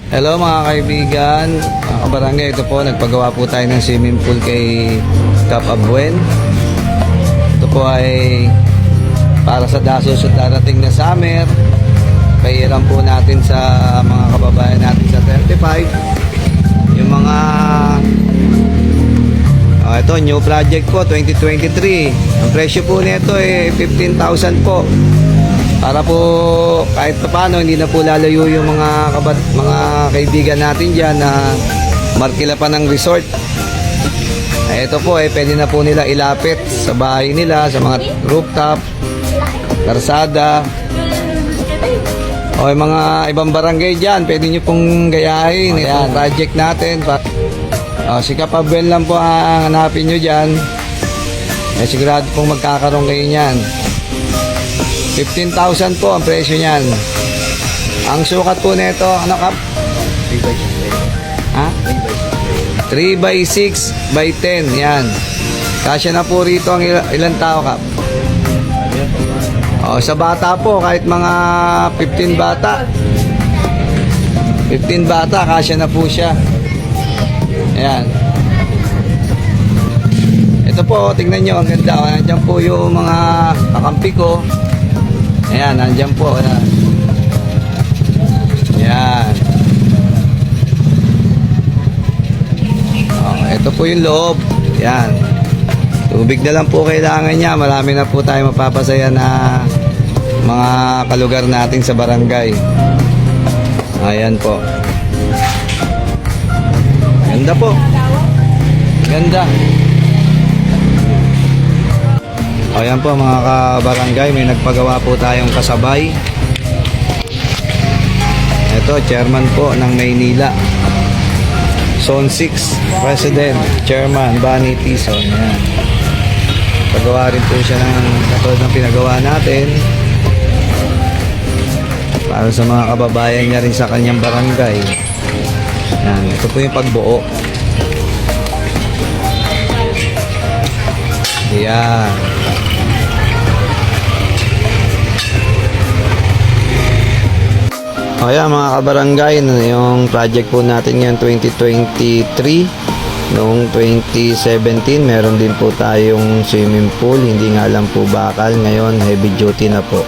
Hello mga kaibigan, mga kabarangay, ito po, nagpagawa po tayo ng swimming pool kay Cap Abuen. Ito po ay para sa susunod darating na summer. Pahiram po natin sa mga kababayan natin sa 35. Yung mga ito, new project po, 2023. Ang presyo po nito ay 15,000 po. Para po kahit paano hindi na po lalayo yung mga kaibigan natin diyan na markila pa ng resort. Ito po pwede na po nila ilapit sa bahay nila, sa mga rooftop, karsada. O yung mga ibang barangay diyan, pwede niyo pong gayahin. Ayan, project natin. Si Cap Abuen lang po ang hanapin niyo diyan. Sigurado pong magkakaroon kayo niyan. 15,000 po ang presyo niyan. Ang sukat po nito, ano Kap? 3 by 6 by 10, yan. Kasya na po rito ang ilang tao, Kap? Sa bata po, kahit mga 15 bata. 15 bata, kasya na po siya. Ayan. Ito po, tingnan nyo, ang ganda. Nandiyan po yung mga kakampi ko. Ayan, nandyan po. Ayan. Ito po yung loob. Ayan. Tubig na lang po kailangan niya. Marami na po tayo mapapasaya na mga kalugar natin sa barangay. Ayan po. Ganda po. Ganda. Ayan po mga kabarangay, may nagpagawa po tayong kasabay. Ito, chairman po ng Maynila. Zone 6 President, Chairman Bunny Tison. Ayan. Pagawa rin po siya ng katulad ng pinagawa natin. Para sa mga kababayan niya rin sa kanyang barangay. Ayan, ito po yung pagbuo. Ayan. Ayan mga kabarangay, yung project po natin ngayon 2023. Noong 2017 meron din po tayong swimming pool, hindi nga lang po bakal. Ngayon heavy duty na po.